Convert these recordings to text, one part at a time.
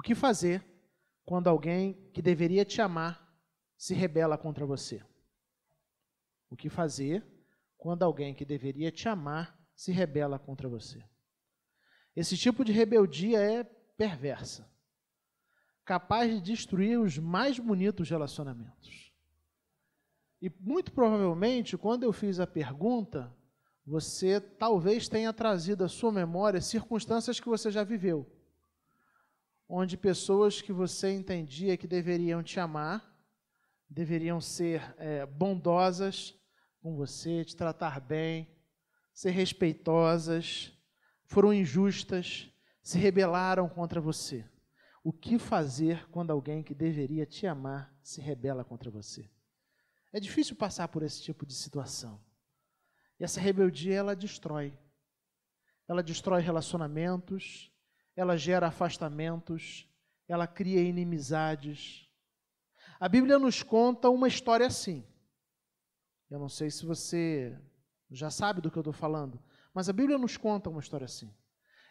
O que fazer quando alguém que deveria te amar se rebela contra você? O que fazer quando alguém que deveria te amar se rebela contra você? Esse tipo de rebeldia é perversa, capaz de destruir os mais bonitos relacionamentos. E muito provavelmente, quando eu fiz a pergunta, você talvez tenha trazido à sua memória circunstâncias que você já viveu, onde pessoas que você entendia que deveriam te amar, deveriam ser bondosas com você, te tratar bem, ser respeitosas, foram injustas, se rebelaram contra você. O que fazer quando alguém que deveria te amar se rebela contra você? É difícil passar por esse tipo de situação. E essa rebeldia, ela destrói. Ela destrói relacionamentos, ela gera afastamentos, ela cria inimizades. A Bíblia nos conta uma história assim. Eu não sei se você já sabe do que eu estou falando, mas a Bíblia nos conta uma história assim.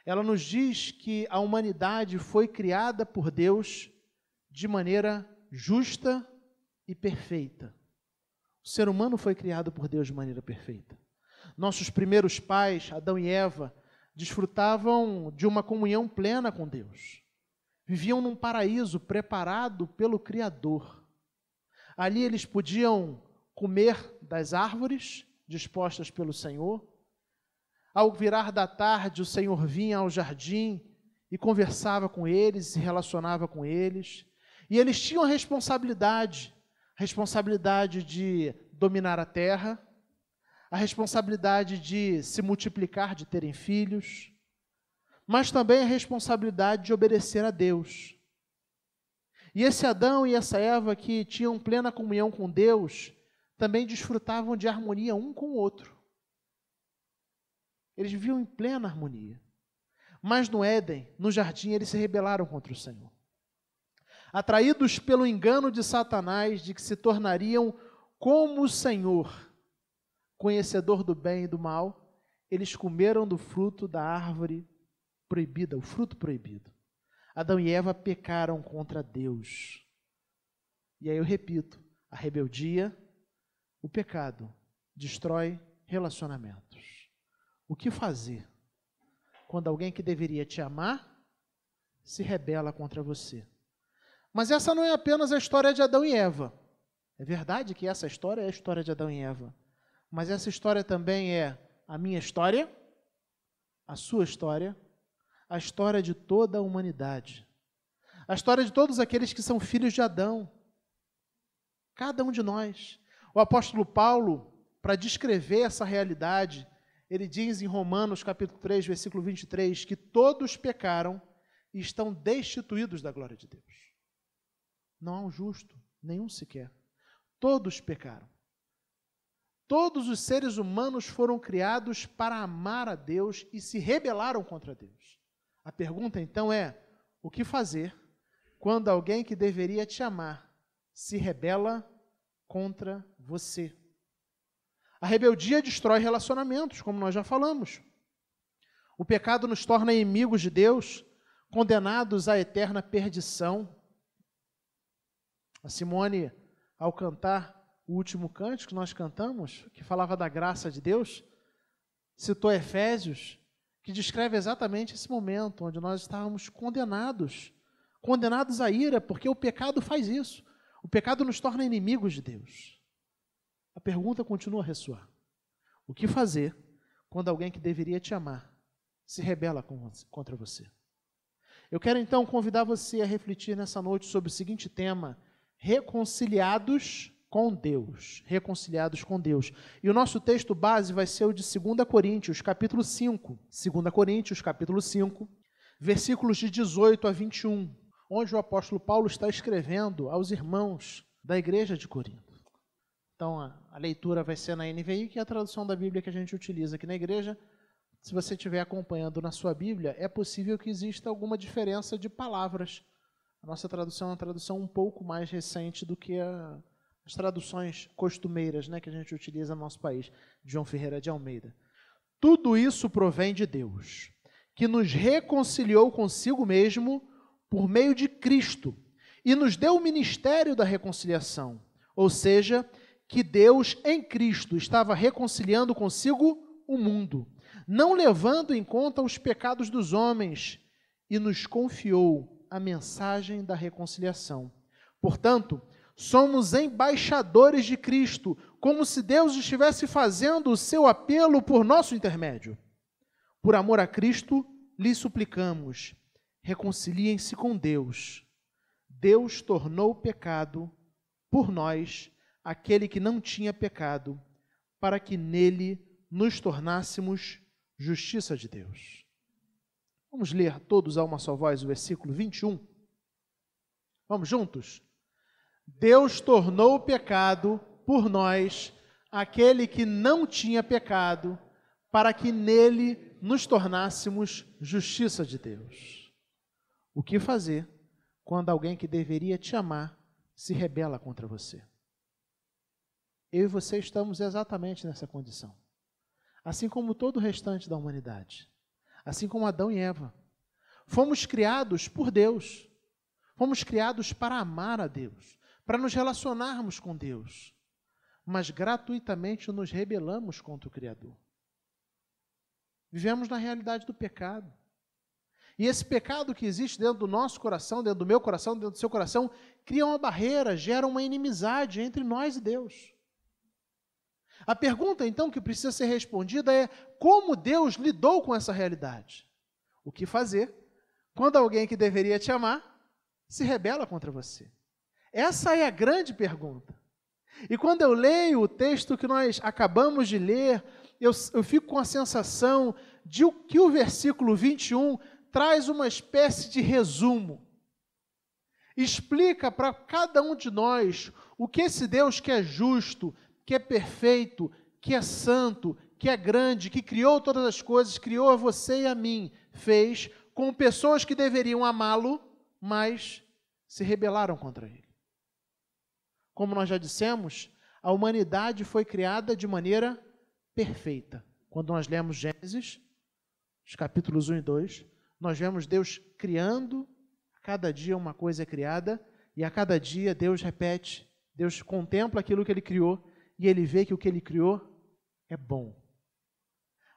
Ela nos diz que a humanidade foi criada por Deus de maneira justa e perfeita. O ser humano foi criado por Deus de maneira perfeita. Nossos primeiros pais, Adão e Eva, desfrutavam de uma comunhão plena com Deus. Viviam num paraíso preparado pelo Criador. Ali eles podiam comer das árvores dispostas pelo Senhor. Ao virar da tarde, o Senhor vinha ao jardim e conversava com eles, se relacionava com eles. E eles tinham a responsabilidade de dominar a terra, a responsabilidade de se multiplicar, de terem filhos, mas também a responsabilidade de obedecer a Deus. E esse Adão e essa Eva que tinham plena comunhão com Deus, também desfrutavam de harmonia um com o outro. Eles viviam em plena harmonia. Mas no Éden, no jardim, eles se rebelaram contra o Senhor. Atraídos pelo engano de Satanás de que se tornariam como o Senhor, conhecedor do bem e do mal, eles comeram do fruto da árvore proibida, o fruto proibido. Adão e Eva pecaram contra Deus. E aí eu repito, a rebeldia, o pecado, destrói relacionamentos. O que fazer quando alguém que deveria te amar se rebela contra você? Mas essa não é apenas a história de Adão e Eva. É verdade que essa história é a história de Adão e Eva. Mas essa história também é a minha história, a sua história, a história de toda a humanidade. A história de todos aqueles que são filhos de Adão. Cada um de nós. O apóstolo Paulo, para descrever essa realidade, ele diz em Romanos capítulo 3, versículo 23, que todos pecaram e estão destituídos da glória de Deus. Não há um justo, nenhum sequer. Todos pecaram. Todos os seres humanos foram criados para amar a Deus e se rebelaram contra Deus. A pergunta então é, o que fazer quando alguém que deveria te amar se rebela contra você? A rebeldia destrói relacionamentos, como nós já falamos. O pecado nos torna inimigos de Deus, condenados à eterna perdição. A Simone, ao cantar o último cântico que nós cantamos, que falava da graça de Deus, citou Efésios, que descreve exatamente esse momento, onde nós estávamos condenados à ira, porque o pecado faz isso. O pecado nos torna inimigos de Deus. A pergunta continua a ressoar. O que fazer quando alguém que deveria te amar se rebela contra você? Eu quero então convidar você a refletir nessa noite sobre o seguinte tema: reconciliados com Deus. Reconciliados com Deus. E o nosso texto base vai ser o de 2 Coríntios, capítulo 5. 2 Coríntios, capítulo 5, versículos de 18 a 21, onde o apóstolo Paulo está escrevendo aos irmãos da igreja de Corinto. Então, a leitura vai ser na NVI, que é a tradução da Bíblia que a gente utiliza aqui na igreja. Se você estiver acompanhando na sua Bíblia, é possível que exista alguma diferença de palavras. A nossa tradução é uma tradução um pouco mais recente do que as traduções costumeiras, né, que a gente utiliza no nosso país, de João Ferreira de Almeida. Tudo isso provém de Deus, que nos reconciliou consigo mesmo por meio de Cristo, e nos deu o ministério da reconciliação, ou seja, que Deus em Cristo estava reconciliando consigo o mundo, não levando em conta os pecados dos homens, e nos confiou a mensagem da reconciliação. Portanto, somos embaixadores de Cristo, como se Deus estivesse fazendo o seu apelo por nosso intermédio. Por amor a Cristo, lhes suplicamos, reconciliem-se com Deus. Deus tornou pecado por nós aquele que não tinha pecado, para que nele nos tornássemos justiça de Deus. Vamos ler todos a uma só voz o versículo 21. Vamos juntos? Deus tornou pecado por nós aquele que não tinha pecado, para que nele nos tornássemos justiça de Deus. O que fazer quando alguém que deveria te amar se rebela contra você? Eu e você estamos exatamente nessa condição. Assim como todo o restante da humanidade. Assim como Adão e Eva. Fomos criados por Deus. Fomos criados para amar a Deus, para nos relacionarmos com Deus. Mas gratuitamente nos rebelamos contra o Criador. Vivemos na realidade do pecado. E esse pecado que existe dentro do nosso coração, dentro do meu coração, dentro do seu coração, cria uma barreira, gera uma inimizade entre nós e Deus. A pergunta, então, que precisa ser respondida é: como Deus lidou com essa realidade? O que fazer quando alguém que deveria te amar se rebela contra você? Essa é a grande pergunta. E quando eu leio o texto que nós acabamos de ler, eu fico com a sensação de que o versículo 21 traz uma espécie de resumo. Explica para cada um de nós o que esse Deus que é justo, que é perfeito, que é santo, que é grande, que criou todas as coisas, criou a você e a mim, fez com pessoas que deveriam amá-lo, mas se rebelaram contra ele. Como nós já dissemos, a humanidade foi criada de maneira perfeita. Quando nós lemos Gênesis, os capítulos 1 e 2, nós vemos Deus criando, a cada dia uma coisa é criada, e a cada dia Deus repete, Deus contempla aquilo que Ele criou, e Ele vê que o que Ele criou é bom.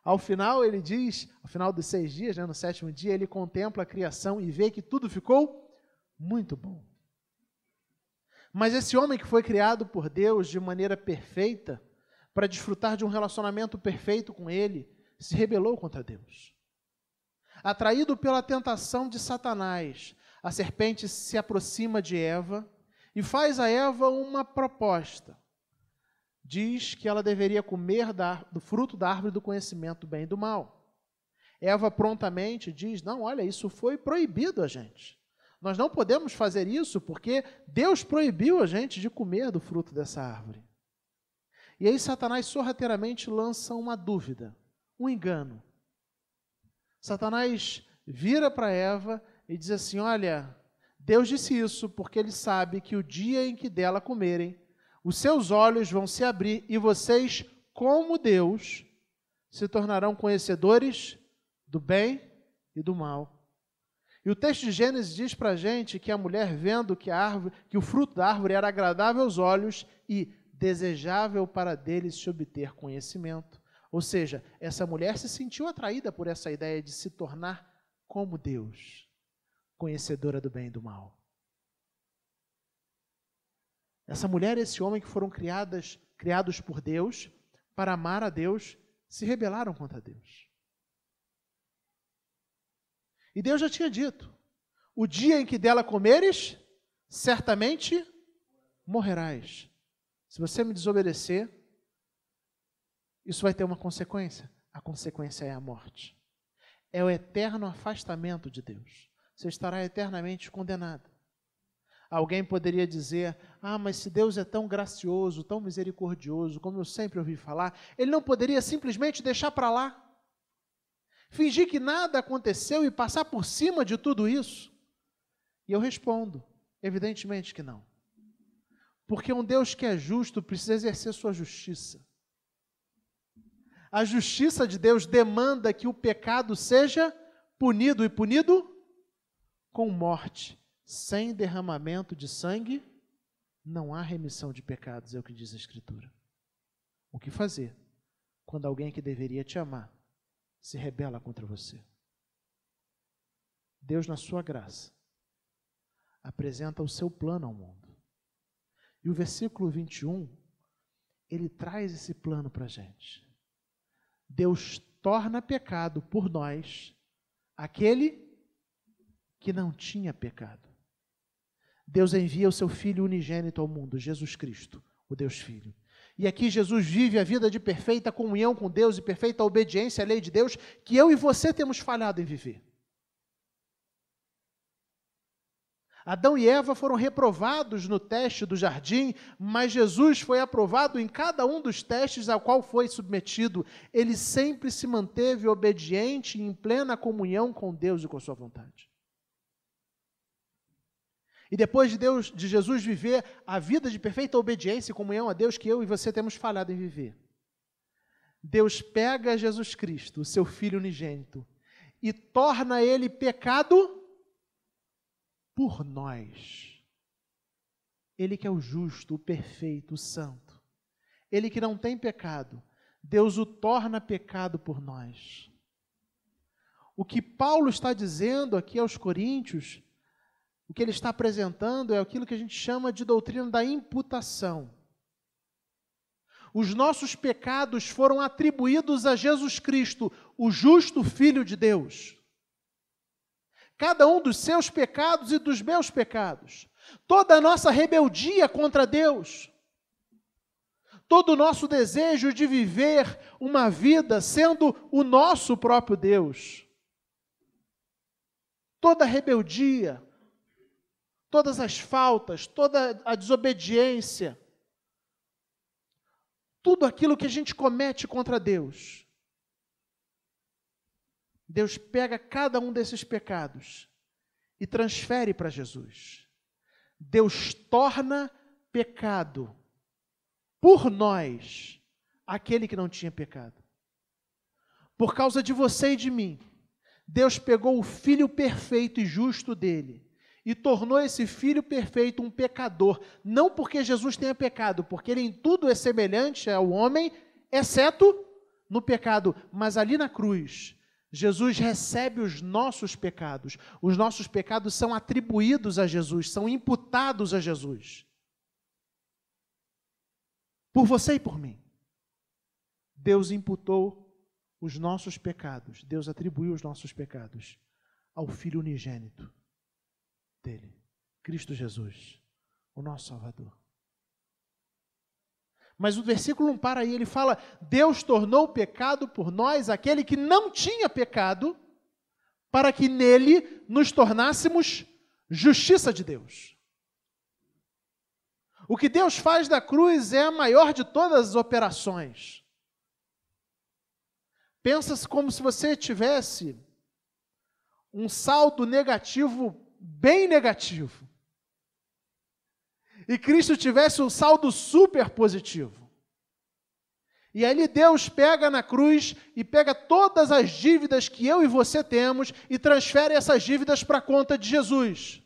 Ao final, Ele diz, ao final dos 6 dias, no 7º dia, Ele contempla a criação e vê que tudo ficou muito bom. Mas esse homem que foi criado por Deus de maneira perfeita, para desfrutar de um relacionamento perfeito com Ele, se rebelou contra Deus. Atraído pela tentação de Satanás, a serpente se aproxima de Eva e faz a Eva uma proposta. Diz que ela deveria comer do fruto da árvore do conhecimento do bem e do mal. Eva prontamente diz: não, olha, isso foi proibido a gente. Nós não podemos fazer isso porque Deus proibiu a gente de comer do fruto dessa árvore. E aí Satanás sorrateiramente lança uma dúvida, um engano. Satanás vira para Eva e diz assim: olha, Deus disse isso porque Ele sabe que o dia em que dela comerem, os seus olhos vão se abrir e vocês, como Deus, se tornarão conhecedores do bem e do mal. E o texto de Gênesis diz para a gente que a mulher, vendo que o fruto da árvore era agradável aos olhos e desejável para deles se obter conhecimento. Ou seja, essa mulher se sentiu atraída por essa ideia de se tornar como Deus, conhecedora do bem e do mal. Essa mulher e esse homem que foram criados por Deus para amar a Deus, se rebelaram contra Deus. E Deus já tinha dito: o dia em que dela comeres, certamente morrerás. Se você me desobedecer, isso vai ter uma consequência. A consequência é a morte. É o eterno afastamento de Deus. Você estará eternamente condenado. Alguém poderia dizer: ah, mas se Deus é tão gracioso, tão misericordioso, como eu sempre ouvi falar, Ele não poderia simplesmente deixar para lá? Fingir que nada aconteceu e passar por cima de tudo isso? E eu respondo: evidentemente que não. Porque um Deus que é justo precisa exercer sua justiça. A justiça de Deus demanda que o pecado seja punido, e punido com morte, sem derramamento de sangue, não há remissão de pecados, é o que diz a Escritura. O que fazer quando alguém que deveria te amar se rebela contra você? Deus, na sua graça, apresenta o seu plano ao mundo. E o versículo 21, ele traz esse plano para a gente. Deus torna pecado por nós aquele que não tinha pecado. Deus envia o seu Filho unigênito ao mundo, Jesus Cristo, o Deus Filho. E aqui Jesus vive a vida de perfeita comunhão com Deus e perfeita obediência à lei de Deus, que eu e você temos falhado em viver. Adão e Eva foram reprovados no teste do jardim, mas Jesus foi aprovado em cada um dos testes ao qual foi submetido. Ele sempre se manteve obediente e em plena comunhão com Deus e com sua vontade. E depois de Jesus viver a vida de perfeita obediência e comunhão a Deus que eu e você temos falhado em viver, Deus pega Jesus Cristo, o seu Filho unigênito, e torna ele pecado por nós. Ele que é o justo, o perfeito, o santo. Ele que não tem pecado. Deus o torna pecado por nós. O que Paulo está dizendo aqui aos Coríntios, o que ele está apresentando é aquilo que a gente chama de doutrina da imputação. Os nossos pecados foram atribuídos a Jesus Cristo, o justo Filho de Deus. Cada um dos seus pecados e dos meus pecados. Toda a nossa rebeldia contra Deus. Todo o nosso desejo de viver uma vida sendo o nosso próprio Deus. Toda a rebeldia, todas as faltas, toda a desobediência, tudo aquilo que a gente comete contra Deus. Deus pega cada um desses pecados e transfere para Jesus. Deus torna pecado por nós aquele que não tinha pecado. Por causa de você e de mim, Deus pegou o Filho perfeito e justo dele e tornou esse Filho perfeito um pecador, não porque Jesus tenha pecado, porque ele em tudo é semelhante ao homem, exceto no pecado, mas ali na cruz, Jesus recebe os nossos pecados são atribuídos a Jesus, são imputados a Jesus. Por você e por mim. Deus imputou os nossos pecados, Deus atribuiu os nossos pecados ao Filho unigênito dele, Cristo Jesus, o nosso Salvador. Mas o versículo não para aí, ele fala, Deus tornou pecado por nós aquele que não tinha pecado, para que nele nos tornássemos justiça de Deus. O que Deus faz da cruz é a maior de todas as operações. Pensa-se como se você tivesse um saldo negativo, bem negativo. E Cristo tivesse um saldo super positivo. E aí Deus pega na cruz e pega todas as dívidas que eu e você temos e transfere essas dívidas para a conta de Jesus.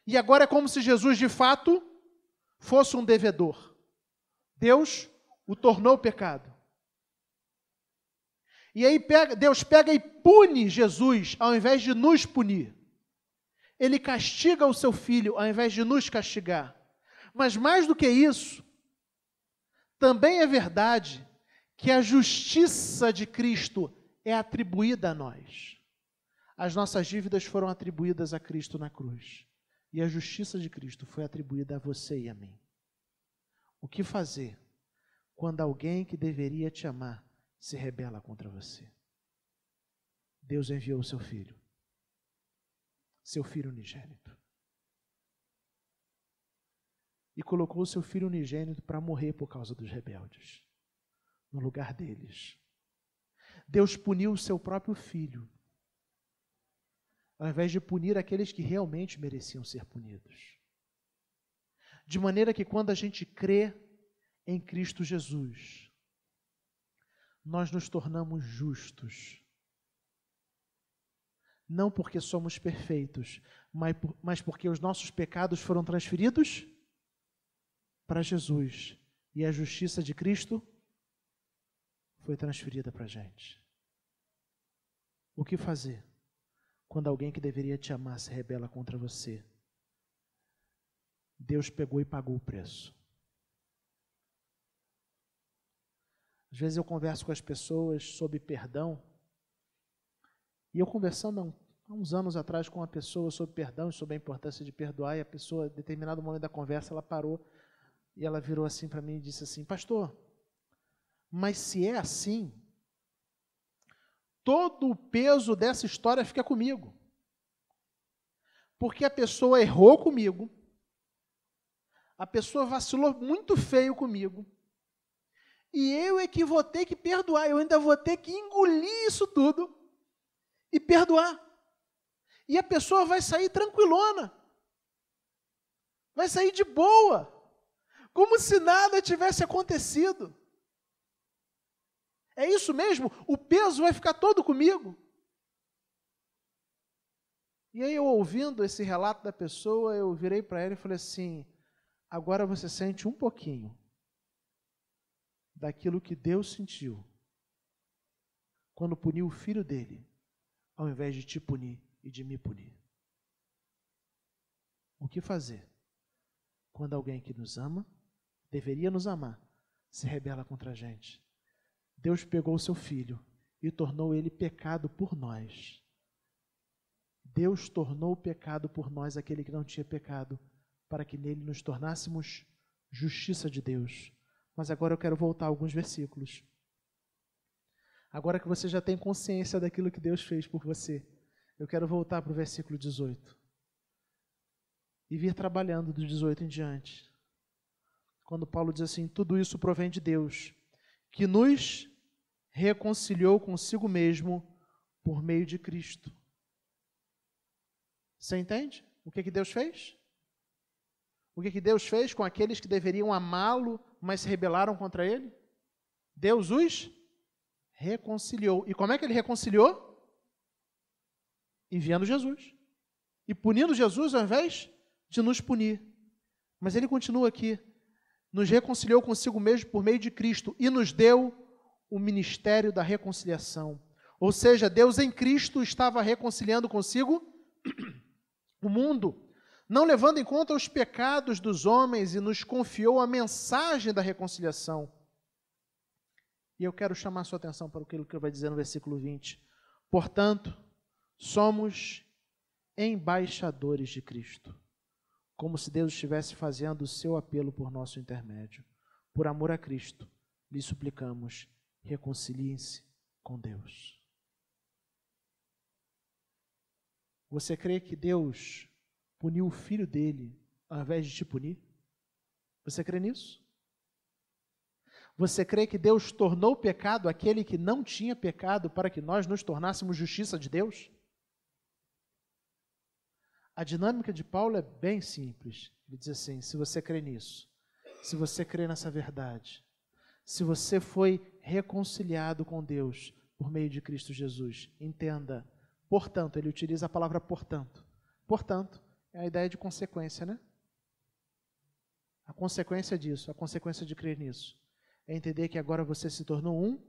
E agora é como se Jesus, de fato, fosse um devedor. Deus o tornou pecado. E aí Deus pega e pune Jesus, ao invés de nos punir. Ele castiga o seu Filho, ao invés de nos castigar. Mas mais do que isso, também é verdade que a justiça de Cristo é atribuída a nós. As nossas dívidas foram atribuídas a Cristo na cruz. E a justiça de Cristo foi atribuída a você e a mim. O que fazer quando alguém que deveria te amar se rebela contra você? Deus enviou o seu Filho unigênito. E colocou o seu Filho unigênito para morrer por causa dos rebeldes, no lugar deles. Deus puniu o seu próprio Filho, ao invés de punir aqueles que realmente mereciam ser punidos. De maneira que quando a gente crê em Cristo Jesus, nós nos tornamos justos. não porque somos perfeitos, mas porque os nossos pecados foram transferidos para Jesus e a justiça de Cristo foi transferida para a gente. O que fazer quando alguém que deveria te amar se rebela contra você? Deus pegou e pagou o preço. Às vezes eu converso com as pessoas sobre perdão, e eu conversando há uns anos atrás com uma pessoa sobre perdão e sobre a importância de perdoar, e a pessoa, em determinado momento da conversa, ela parou e ela virou assim para mim e disse assim: pastor, mas se é assim, todo o peso dessa história fica comigo. Porque a pessoa errou comigo, a pessoa vacilou muito feio comigo, e eu é que vou ter que perdoar, eu ainda vou ter que engolir isso tudo e perdoar. E a pessoa vai sair tranquilona, vai sair de boa, como se nada tivesse acontecido. É isso mesmo? O peso vai ficar todo comigo? E aí, eu ouvindo esse relato da pessoa, eu virei para ela e falei assim: agora você sente um pouquinho daquilo que Deus sentiu quando puniu o filho dele, ao invés de te punir e de me punir. O que fazer quando alguém que nos ama, deveria nos amar, se rebela contra a gente? Deus pegou o seu filho e tornou ele pecado por nós. Deus tornou o pecado por nós aquele que não tinha pecado, para que nele nos tornássemos justiça de Deus. Mas agora eu quero voltar a alguns versículos. Agora que você já tem consciência daquilo que Deus fez por você, eu quero voltar para o versículo 18. E vir trabalhando do 18 em diante. Quando Paulo diz assim: tudo isso provém de Deus, que nos reconciliou consigo mesmo por meio de Cristo. Você entende o que Deus fez? O que Deus fez com aqueles que deveriam amá-lo, mas se rebelaram contra ele? Deus os reconciliou. E como é que ele reconciliou? Enviando Jesus. E punindo Jesus ao invés de nos punir. Mas ele continua aqui: nos reconciliou consigo mesmo por meio de Cristo e nos deu o ministério da reconciliação. Ou seja, Deus em Cristo estava reconciliando consigo o mundo, não levando em conta os pecados dos homens, e nos confiou a mensagem da reconciliação. E eu quero chamar a sua atenção para aquilo que ele vai dizer no versículo 20. Portanto, somos embaixadores de Cristo, como se Deus estivesse fazendo o seu apelo por nosso intermédio. Por amor a Cristo, lhe suplicamos, reconciliem-se com Deus. Você crê que Deus puniu o filho dele ao invés de te punir? Você crê nisso? Você crê que Deus tornou o pecado aquele que não tinha pecado para que nós nos tornássemos justiça de Deus? A dinâmica de Paulo é bem simples. Ele diz assim: se você crê nisso, se você crê nessa verdade, se você foi reconciliado com Deus por meio de Cristo Jesus, entenda, portanto, ele utiliza a palavra portanto. Portanto, é a ideia de consequência, né? A consequência disso, a consequência de crer nisso, é entender que agora você se tornou um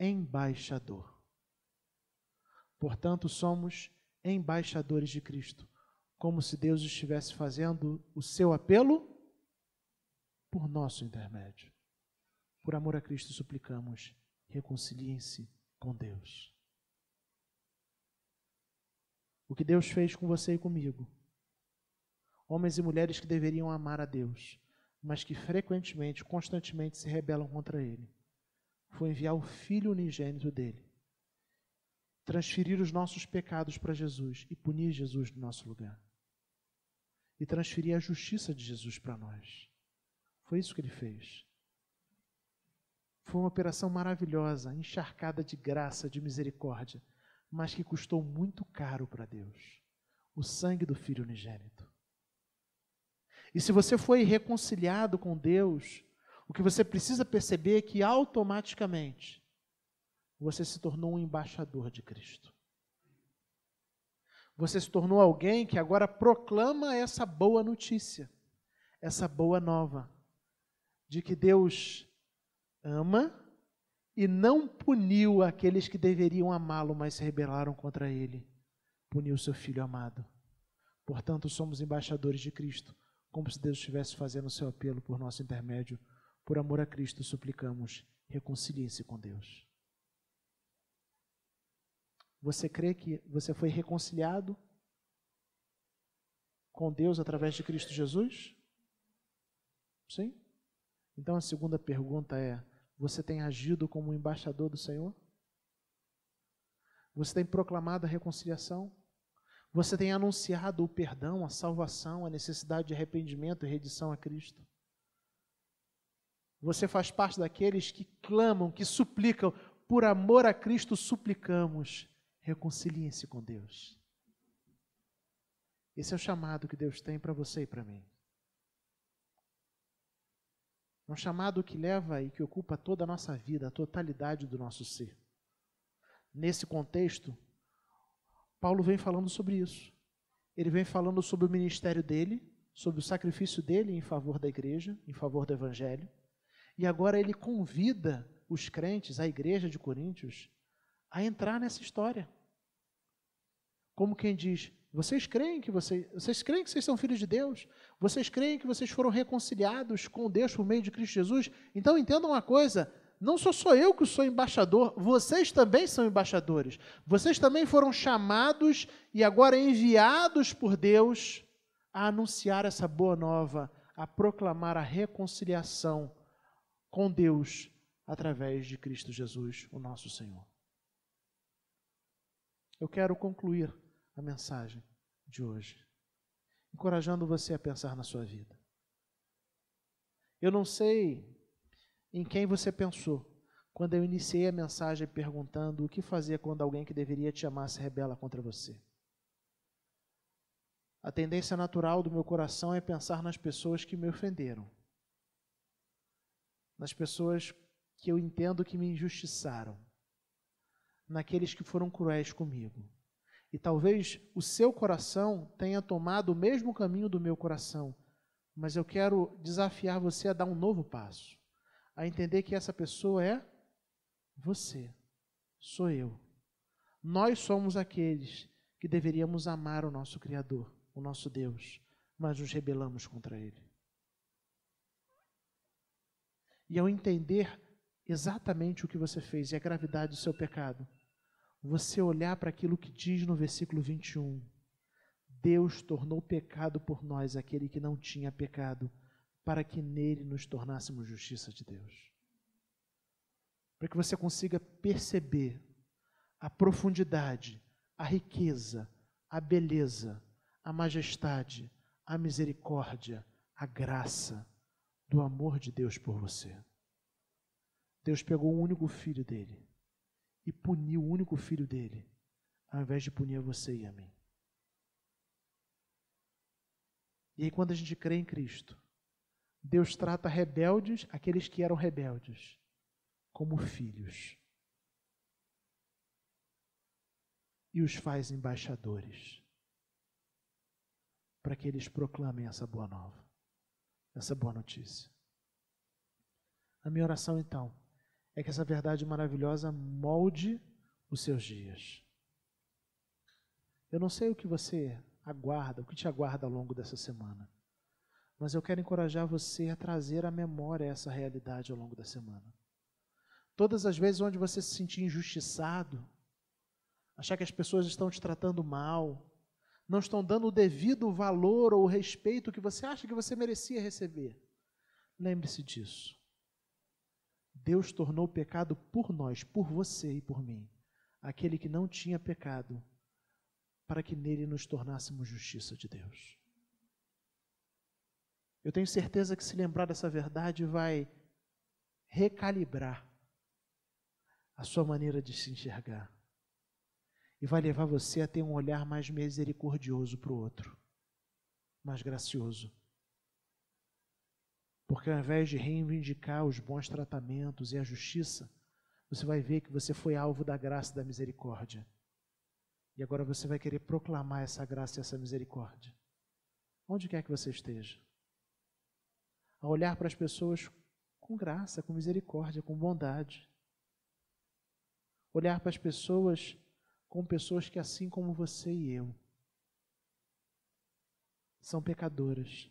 embaixador. Portanto, somos embaixadores de Cristo, como se Deus estivesse fazendo o seu apelo por nosso intermédio. Por amor a Cristo, suplicamos, reconciliem-se com Deus. O que Deus fez com você e comigo, homens e mulheres que deveriam amar a Deus, mas que frequentemente, constantemente se rebelam contra Ele, foi enviar o Filho unigênito dEle, transferir os nossos pecados para Jesus e punir Jesus no nosso lugar, e transferir a justiça de Jesus para nós. Foi isso que Ele fez. Foi uma operação maravilhosa, encharcada de graça, de misericórdia, mas que custou muito caro para Deus, o sangue do Filho unigênito. E se você foi reconciliado com Deus, o que você precisa perceber é que automaticamente você se tornou um embaixador de Cristo. Você se tornou alguém que agora proclama essa boa notícia, essa boa nova, de que Deus ama e não puniu aqueles que deveriam amá-lo, mas se rebelaram contra ele. Puniu seu Filho amado. Portanto, somos embaixadores de Cristo, como se Deus estivesse fazendo o seu apelo por nosso intermédio. Por amor a Cristo, suplicamos, reconcilie-se com Deus. Você crê que você foi reconciliado com Deus através de Cristo Jesus? Sim? Então a segunda pergunta é: você tem agido como um embaixador do Senhor? Você tem proclamado a reconciliação? Você tem anunciado o perdão, a salvação, a necessidade de arrependimento e redição a Cristo? Você faz parte daqueles que clamam, que suplicam, por amor a Cristo suplicamos, reconciliem-se com Deus. Esse é o chamado que Deus tem para você e para mim. É um chamado que leva e que ocupa toda a nossa vida, a totalidade do nosso ser. Nesse contexto, Paulo vem falando sobre isso. Ele vem falando sobre o ministério dele, sobre o sacrifício dele em favor da igreja, em favor do evangelho. E agora ele convida os crentes, a igreja de Coríntios, a entrar nessa história. Como quem diz: vocês creem que vocês são filhos de Deus? Vocês creem que vocês foram reconciliados com Deus por meio de Cristo Jesus? Então entendam uma coisa: não sou eu que sou embaixador, vocês também são embaixadores. Vocês também foram chamados e agora enviados por Deus a anunciar essa boa nova, a proclamar a reconciliação com Deus através de Cristo Jesus, o nosso Senhor. Eu quero concluir a mensagem de hoje, encorajando você a pensar na sua vida. Eu não sei em quem você pensou quando eu iniciei a mensagem perguntando o que fazer quando alguém que deveria te amar se rebela contra você. A tendência natural do meu coração é pensar nas pessoas que me ofenderam, nas pessoas que eu entendo que me injustiçaram, naqueles que foram cruéis comigo. E talvez o seu coração tenha tomado o mesmo caminho do meu coração, mas eu quero desafiar você a dar um novo passo, a entender que essa pessoa é você, sou eu. Nós somos aqueles que deveríamos amar o nosso Criador, o nosso Deus, mas nos rebelamos contra Ele. E ao entender exatamente o que você fez e a gravidade do seu pecado, você olhar para aquilo que diz no versículo 21, Deus tornou pecado por nós aquele que não tinha pecado, para que nele nos tornássemos justiça de Deus. Para que você consiga perceber a profundidade, a riqueza, a beleza, a majestade, a misericórdia, a graça do amor de Deus por você. Deus pegou o único filho dele e puniu o único filho dele, ao invés de punir a você e a mim. E aí, quando a gente crê em Cristo, Deus trata rebeldes, aqueles que eram rebeldes, como filhos. E os faz embaixadores, para que eles proclamem essa boa nova, essa boa notícia. A minha oração, então, é que essa verdade maravilhosa molde os seus dias. Eu não sei o que você aguarda, o que te aguarda ao longo dessa semana, mas eu quero encorajar você a trazer à memória essa realidade ao longo da semana. Todas as vezes onde você se sentir injustiçado, achar que as pessoas estão te tratando mal, não estão dando o devido valor ou o respeito que você acha que você merecia receber, lembre-se disso. Deus tornou pecado por nós, por você e por mim, aquele que não tinha pecado, para que nele nos tornássemos justiça de Deus. Eu tenho certeza que se lembrar dessa verdade vai recalibrar a sua maneira de se enxergar e vai levar você a ter um olhar mais misericordioso para o outro, mais gracioso. Porque ao invés de reivindicar os bons tratamentos e a justiça, você vai ver que você foi alvo da graça e da misericórdia. E agora você vai querer proclamar essa graça e essa misericórdia. Onde quer que você esteja. A olhar para as pessoas com graça, com misericórdia, com bondade. Olhar para as pessoas como pessoas que, assim como você e eu, são pecadoras.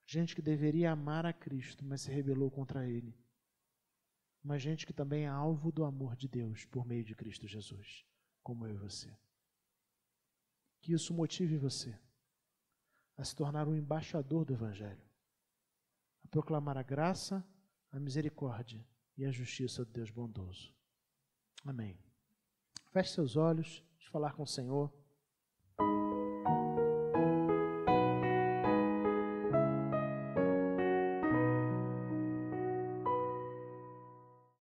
Gente que deveria amar a Cristo, mas se rebelou contra Ele. Mas gente que também é alvo do amor de Deus por meio de Cristo Jesus, como eu e você. Que isso motive você a se tornar um embaixador do Evangelho, a proclamar a graça, a misericórdia e a justiça do Deus bondoso. Amém. Feche seus olhos, de falar com o Senhor.